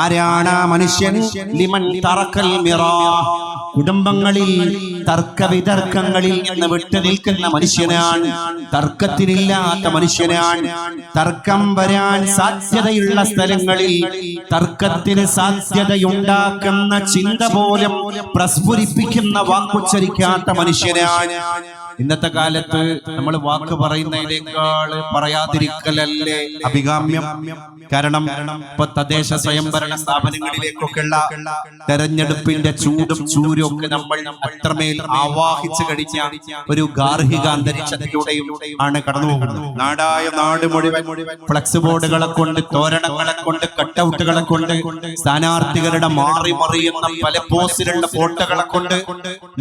ആരാണ് ആ മനുഷ്യൻ? ലിമൻ തറക്കൽ മിറാ, കുടുംബങ്ങളിൽ തർക്കവിതർക്കങ്ങളിൽ നിന്ന് വിട്ടു നിൽക്കുന്ന മനുഷ്യനാണ്. തർക്കത്തിനില്ലാത്ത മനുഷ്യനാണ്. തർക്കം വരാൻ സാധ്യതയുള്ള സ്ഥലങ്ങളിൽ തർക്കത്തിന് സാധ്യതയുണ്ടാക്കുന്ന ചിന്ത പോലും പ്രസ്ഫുരിപ്പിക്കുന്ന വാക്കുച്ചരിക്കാത്ത മനുഷ്യനാണ്. ഇന്നത്തെ കാലത്ത് നമ്മൾ വാക്ക് പറയുന്നതിനേക്കാൾ പറയാതിരിക്കലല്ലേ അഭികാമ്യം. കാരണം ഇപ്പൊ തദ്ദേശ സ്വയംഭരണ സ്ഥാപനങ്ങളിലേക്കൊക്കെയുള്ള തെരഞ്ഞെടുപ്പിന്റെ ചൂടും ചൂരും ഒക്കെ നമ്മൾ അത്രമേൽ ആവാഹിച്ചു കഴിഞ്ഞ ഒരു ഗാർഹിക അന്തരീക്ഷത്തിലൂടെയും ആണ് കടന്നു പോകുന്നത്. നാടായ നാട് മുഴുവൻ ഫ്ലക്സ് ബോർഡുകളെ കൊണ്ട്, തോരണങ്ങളെ കൊണ്ട്, കട്ടൗട്ടുകളെ കൊണ്ട്, സ്ഥാനാർത്ഥികളുടെ മാറി മറിയുന്ന പല പോസിലുള്ള ഫോട്ടോകളെ കൊണ്ട്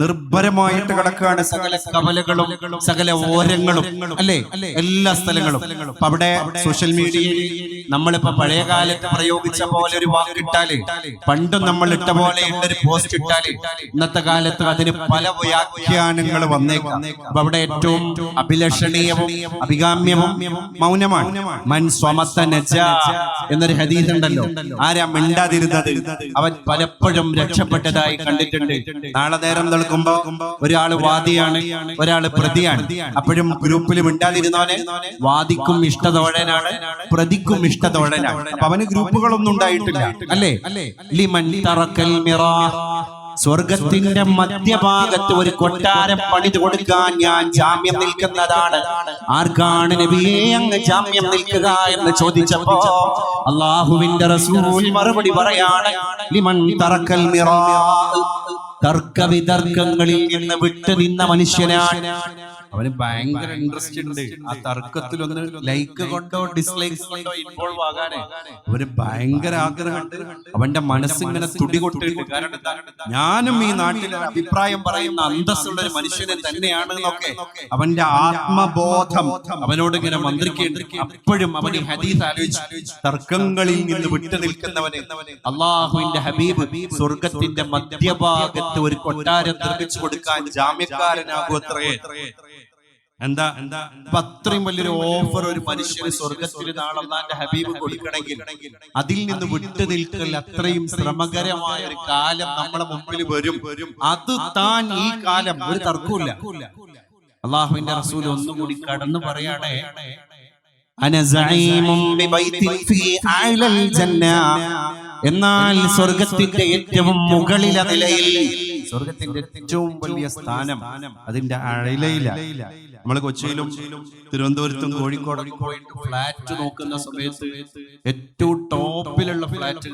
നിർഭരമായിട്ട് കിടക്കുകയാണ് സകല കവലകളും സകല ഓരങ്ങളും, അല്ലേ? എല്ലാ സ്ഥലങ്ങളും. അപ്പൊ അവിടെ സോഷ്യൽ മീഡിയയിൽ നമ്മളിപ്പോ പഴയ കാലത്ത് പ്രയോഗിച്ച പോലെ ഒരു വാക്കിട്ടാല്, പണ്ടും നമ്മൾ ഇട്ട പോലെ ഒരു പോസ്റ്റ് ഇട്ടാല് ഇന്നത്തെ കാലത്ത് അതിന് പല വ്യാഖ്യാനങ്ങൾ വന്നേക്കാം. അപ്പൊ അവിടെ ഏറ്റവും അഭിലഷണീയവും അഭികാമ്യവും മൗനമാണ്. മൻ സ്വമത്ത നജാ എന്നൊരു ഹദീസ് ഉണ്ടല്ലോ. ആരാ മിണ്ടാതിരുന്നത് അവൻ പലപ്പോഴും രക്ഷപ്പെട്ടതായി കണ്ടിട്ടുണ്ട്. നാളെ നേരം നിൽക്കുമ്പോ ഒരാള് വാദിയാണ്, ഒരാള് പ്രതിയാണ്. അപ്പോഴും ഗ്രൂപ്പിൽ മിണ്ടാതിരുന്നവനെ വാദിക്കും ഇഷ്ടതോഴനാണ്, പ്രതിക്കും ഇഷ്ടതോഴനാണ്. അപ്പൊ അവന് ഗ്രൂപ്പുകളൊന്നും ഉണ്ടായിട്ടില്ല, അല്ലേ? ലിമൻ തറക്കൽ മിറാ, സ്വർഗത്തിന്റെ മധ്യഭാഗത്ത് ഒരു കൊട്ടാരം പണിത് കൊടുക്കാൻ ഞാൻ ജാമ്യം നിൽക്കുന്നതാണ്. ആർക്കാണ് നബിയെ അങ്ങ് ജാമ്യം നിൽക്കുക എന്ന് ചോദിച്ചപ്പോ അല്ലാഹുവിന്റെ റസൂൽ മറുപടി പറയാണ്, ലിമൻ തറക്കൽ മിറാ, തർക്കവിതർക്കങ്ങളിൽ നിന്ന് വിട്ടു നിന്ന മനുഷ്യനാണ്. അവന് ഭയങ്കര ഇൻട്രസ്റ്റ് ഉണ്ട് ആ തർക്കത്തിലൊന്ന് ലൈക്ക് കൊണ്ടോ ഡിസ്ലൈക്ക് കൊണ്ടോ ഇൻവോൾവ് ആകാനേ അവന് ഭയങ്കര ആഗ്രഹമുണ്ട്. അവന്റെ മനസ്സിങ്ങനെ തുടികൊട്ടിട്ട്, കാരണം ഞാനും ഈ നാട്ടിൽ അഭിപ്രായം പറയുന്ന അന്തസ്സുള്ള ഒരു മനുഷ്യനെ തന്നെയാണ് എന്നൊക്കെ അവന്റെ ആത്മബോധം അവനോട് ഇങ്ങനെ മന്ത്രിക്കേണ്ടി. അപ്പോഴും അവൻ ഈ ഹദീസ് ആലോചിച്ചു, തർക്കങ്ങളിൽ നിന്ന് വിട്ടു നിൽക്കുന്നവനെ അള്ളാഹുവിന്റെ ഹബീബ് സ്വർഗത്തിന്റെ മധ്യഭാഗത്ത് ഒരു കൊട്ടാരം നിർമ്മിച്ചു കൊടുക്കാൻ ജാമ്യക്കാരനാകുമത്രേ. എന്താ അത്രയും വലിയൊരു ഓഫർ ഒരു മനുഷ്യന് സ്വർഗത്തിൽ നാളെ അല്ലാഹുവിന്റെ ഹബീബ് കൊടുക്കണമെങ്കിൽ അതിൽ നിന്ന് വിട്ടു നിൽക്കൽ അത്രയും ശ്രമകരമായ ഒരു കാലം നമ്മളെ മുമ്പിൽ വരും. അത് താൻ ഈ കാലം ഒരു തർക്കമില്ല. അള്ളാഹുവിന്റെ റസൂൽ ഒന്നും കൂടി കടന്നു പറയാണേ, എന്നാൽ സ്വർഗത്തിന്റെ ഏറ്റവും മുകളിലെ നിലയിൽ, സ്വർഗത്തിന്റെ ഏറ്റവും വലിയ സ്ഥാനം അതിന്റെ അഴയിലയില്ല. നമ്മൾ കൊച്ചിയിലും തിരുവനന്തപുരത്തും കോഴിക്കോടൊക്കെ പോയിട്ട് ഫ്ലാറ്റ് നോക്കുന്ന സമയത്ത് ഏറ്റവും ടോപ്പിലുള്ള ഫ്ലാറ്റുകൾ